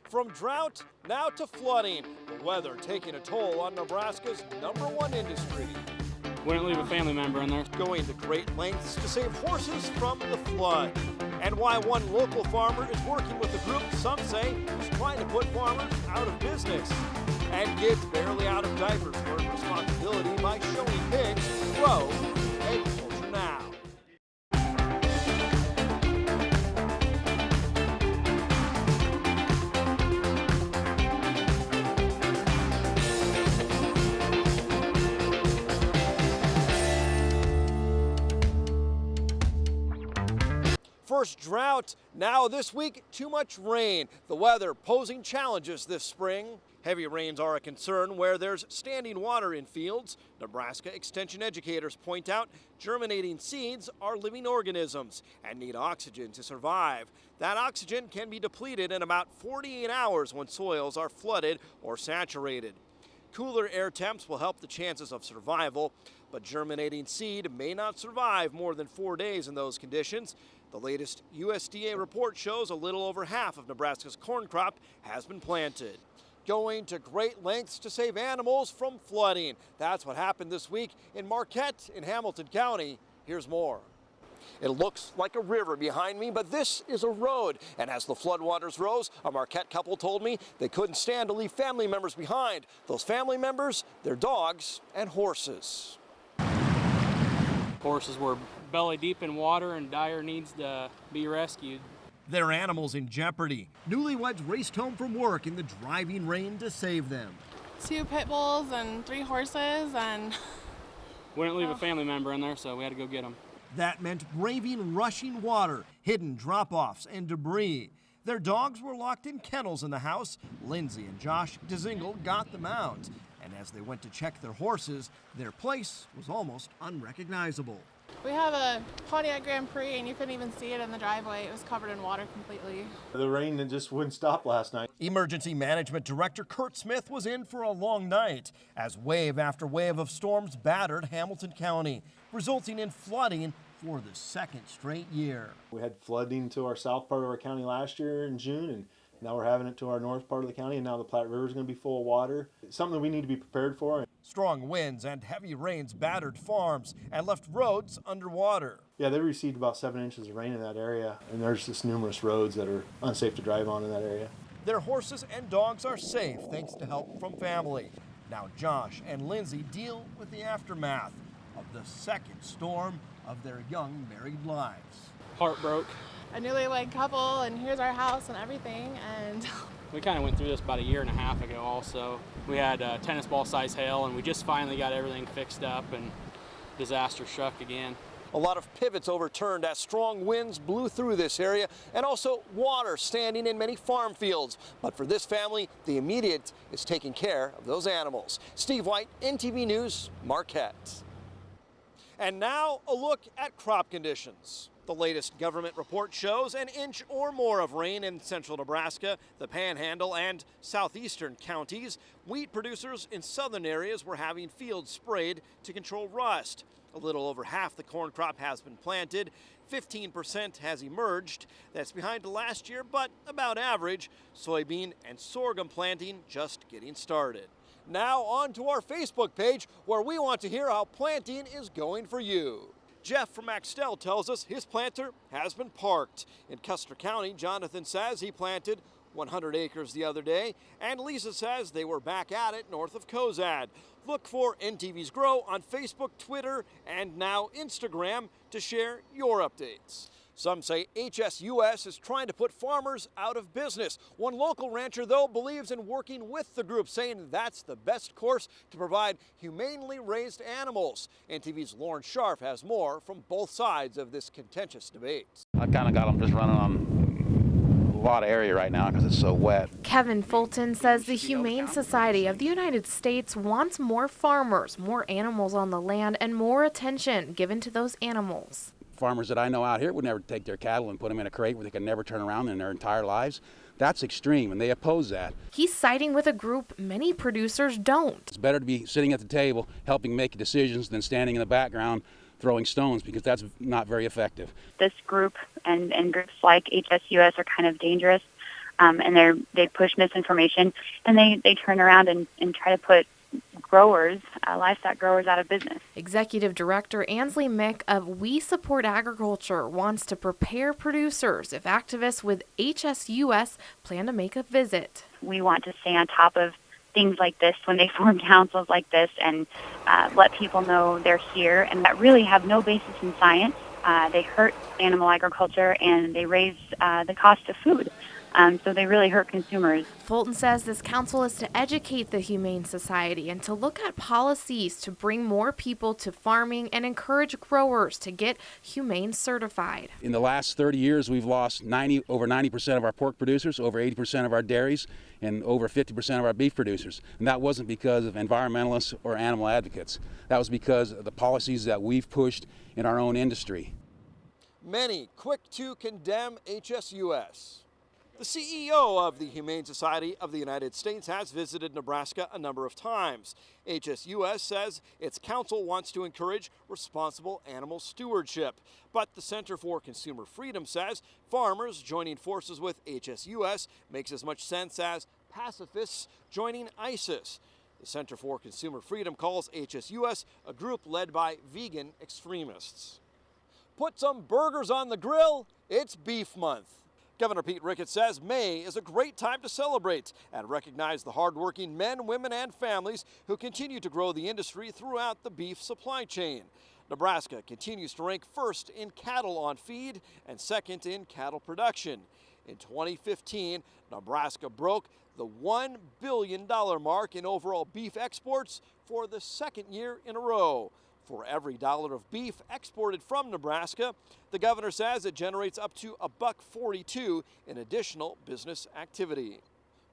From drought now to flooding, the weather taking a toll on Nebraska's #1 industry. Wouldn't leave a family member in there. Going to great lengths to save horses from the flood. And why one local farmer is working with a group some say is trying to put farmers out of business. And kids barely out of diapers learn responsibility by showing pigs grow agriculture now. First drought, now this week too much rain. The weather posing challenges this spring. Heavy rains are a concern where there's standing water in fields. Nebraska Extension educators point out germinating seeds are living organisms and need oxygen to survive. That oxygen can be depleted in about 48 hours when soils are flooded or saturated. Cooler air temps will help the chances of survival, but germinating seed may not survive more than 4 days in those conditions. The latest USDA report shows a little over half of Nebraska's corn crop has been planted. Going to great lengths to save animals from flooding. That's what happened this week in Marquette in Hamilton County. Here's more. It looks like a river behind me, but this is a road. And as the floodwaters rose, a Marquette couple told me they couldn't stand to leave family members behind. Those family members, their dogs and horses. Horses were belly deep in water and dire needs to be rescued. Their animals in jeopardy. Newlyweds raced home from work in the driving rain to save them. 2 pit bulls and 3 horses and... Wouldn't leave a family member in there, so we had to go get them. That meant braving rushing water, hidden drop-offs, and debris. Their dogs were locked in kennels in the house. Lindsay and Josh DeZingle got them out. And as they went to check their horses, their place was almost unrecognizable. We have a Pontiac Grand Prix and you couldn't even see it in the driveway. It was covered in water completely. The rain just wouldn't stop last night. Emergency Management Director Kurt Smith was in for a long night as wave after wave of storms battered Hamilton County, resulting in flooding for the second straight year. We had flooding to our south part of our county last year in June, and now we're having it to our north part of the county, and now the Platte River is going to be full of water. It's something that we need to be prepared for. Strong winds and heavy rains battered farms and left roads underwater. Yeah, they received about 7 inches of rain in that area, and there's just numerous roads that are unsafe to drive on in that area. Their horses and dogs are safe thanks to help from family. Now Josh and Lindsay deal with the aftermath of the second storm of their young married lives. Heart broke. A newlywed couple, and here's our house and everything, and... We kind of went through this about 1.5 years ago also. We had tennis ball size hail, and we just finally got everything fixed up, and disaster struck again. A lot of pivots overturned as strong winds blew through this area, and also water standing in many farm fields. But for this family, the immediate is taking care of those animals. Steve White, NTV News, Marquette. And now a look at crop conditions. The latest government report shows an inch or more of rain in central Nebraska, the Panhandle, and southeastern counties. Wheat producers in southern areas were having fields sprayed to control rust. A little over half the corn crop has been planted. 15% has emerged. That's behind last year, but about average. Soybean and sorghum planting just getting started. Now on to our Facebook page, where we want to hear how planting is going for you. Jeff from Axtell tells us his planter has been parked. In Custer County, Jonathan says he planted 100 acres the other day, and Lisa says they were back at it north of Cozad. Look for NTV's Grow on Facebook, Twitter, and now Instagram to share your updates. Some say HSUS is trying to put farmers out of business. One local rancher, though, believes in working with the group, saying that's the best course to provide humanely raised animals. NTV's Lauren Scharf has more from both sides of this contentious debate. I kind of got them just running on a lot of area right now because it's so wet. Kevin Fulton says the Humane Society of the United States wants more farmers, more animals on the land, and more attention given to those animals. Farmers that I know out here would never take their cattle and put them in a crate where they could never turn around in their entire lives. That's extreme, and they oppose that. He's siding with a group many producers don't. It's better to be sitting at the table helping make decisions than standing in the background throwing stones, because that's not very effective. This group and groups like HSUS are kind of dangerous and they push misinformation, and they turn around and try to put growers, livestock growers, out of business. Executive Director Ansley Mick of We Support Agriculture wants to prepare producers if activists with HSUS plan to make a visit. We want to stay on top of things like this when they form councils like this and let people know they're here and that really have no basis in science. They hurt animal agriculture and they raise the cost of food. So they really hurt consumers. Fulton says this council is to educate the Humane Society and to look at policies to bring more people to farming and encourage growers to get humane certified. In the last 30 years, we've lost over 90% of our pork producers, over 80% of our dairies, and over 50% of our beef producers. And that wasn't because of environmentalists or animal advocates. That was because of the policies that we've pushed in our own industry. Many quick to condemn HSUS. The CEO of the Humane Society of the United States has visited Nebraska a number of times. HSUS says its council wants to encourage responsible animal stewardship. But the Center for Consumer Freedom says farmers joining forces with HSUS makes as much sense as pacifists joining ISIS. The Center for Consumer Freedom calls HSUS a group led by vegan extremists. Put some burgers on the grill, it's Beef Month. Governor Pete Ricketts says May is a great time to celebrate and recognize the hardworking men, women, and families who continue to grow the industry throughout the beef supply chain. Nebraska continues to rank first in cattle on feed and second in cattle production. In 2015, Nebraska broke the $1 billion mark in overall beef exports for the second year in a row. For every dollar of beef exported from Nebraska, the governor says it generates up to $1.42 in additional business activity.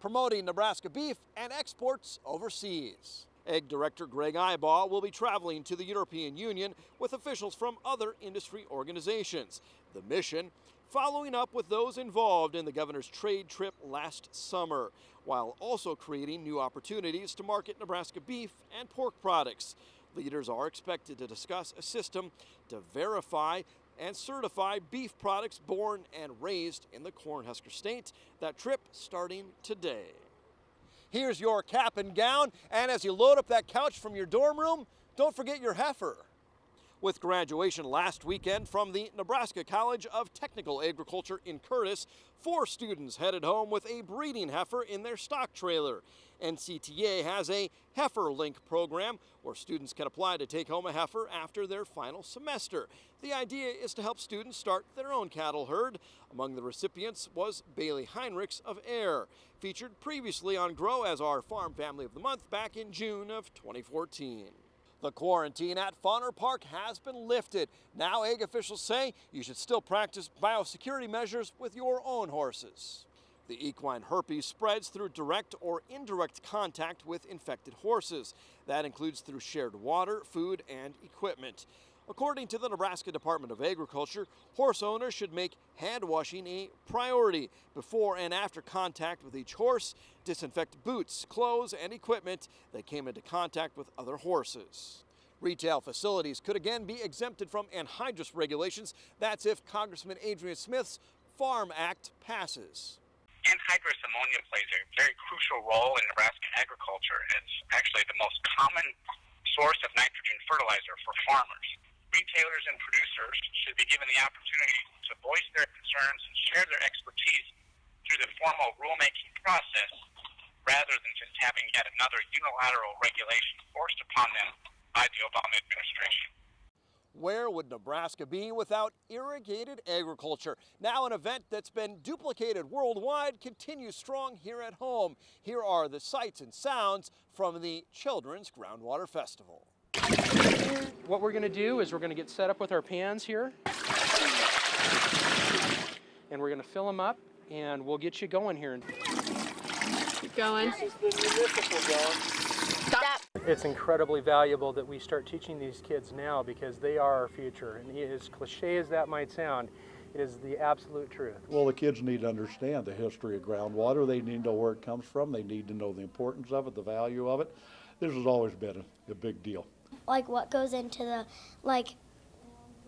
Promoting Nebraska beef and exports overseas. Egg Director Greg Ibaugh will be traveling to the European Union with officials from other industry organizations. The mission, following up with those involved in the governor's trade trip last summer, while also creating new opportunities to market Nebraska beef and pork products. Leaders are expected to discuss a system to verify and certify beef products born and raised in the Cornhusker State. That trip starting today. Here's your cap and gown, and as you load up that couch from your dorm room, don't forget your heifer. With graduation last weekend from the Nebraska College of Technical Agriculture in Curtis, 4 students headed home with a breeding heifer in their stock trailer. NCTA has a Heifer Link program where students can apply to take home a heifer after their final semester. The idea is to help students start their own cattle herd. Among the recipients was Bailey Heinrichs of Air, featured previously on Grow as our Farm Family of the Month back in June of 2014. The quarantine at Fauner Park has been lifted. Now egg officials say you should still practice biosecurity measures with your own horses. The equine herpes spreads through direct or indirect contact with infected horses. That includes through shared water, food, and equipment. According to the Nebraska Department of Agriculture, horse owners should make hand washing a priority before and after contact with each horse. Disinfect boots, clothes, and equipment that came into contact with other horses. Retail facilities could again be exempted from anhydrous regulations. That's if Congressman Adrian Smith's Farm Act passes. Anhydrous ammonia plays a very crucial role in Nebraska agriculture. It's actually the most common source of nitrogen fertilizer for farmers. Retailers and producers should be given the opportunity to voice their concerns and share their expertise through the formal rulemaking process rather than just having yet another unilateral regulation forced upon them by the Obama administration. Where would Nebraska be without irrigated agriculture? Now an event that's been duplicated worldwide continues strong here at home. Here are the sights and sounds from the Children's Groundwater Festival. What we're going to do is we're going to get set up with our pans here. And we're going to fill them up and we'll get you going here. Keep going. This is the municipal zone. Stop. It's incredibly valuable that we start teaching these kids now because they are our future. And as cliche as that might sound, it is the absolute truth. Well, the kids need to understand the history of groundwater. They need to know where it comes from. They need to know the importance of it, the value of it. This has always been a big deal. Like what goes into the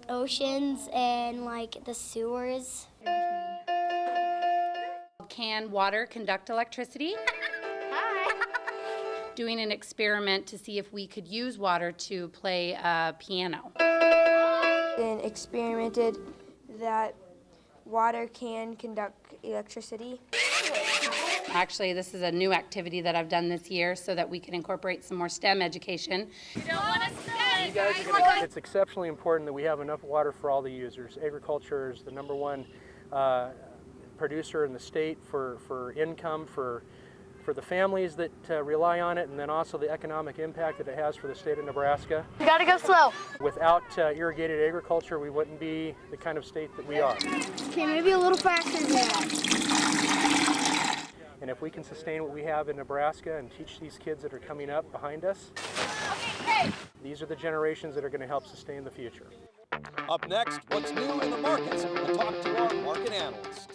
oceans and the sewers. can water conduct electricity? Hi. Doing an experiment to see if we could use water to play a piano. And experimented that water can conduct electricity. Actually, this is a new activity that I've done this year so that we can incorporate some more STEM education. You guys it's exceptionally important that we have enough water for all the users. Agriculture is the #1 producer in the state for income for the families that rely on it, and then also the economic impact that it has for the state of Nebraska. You gotta go slow. Without irrigated agriculture, we wouldn't be the kind of state that we are. Okay, maybe a little faster than that. And if we can sustain what we have in Nebraska and teach these kids that are coming up behind us, these are the generations that are going to help sustain the future. Up next, what's new in the markets? We'll talk to our market analyst.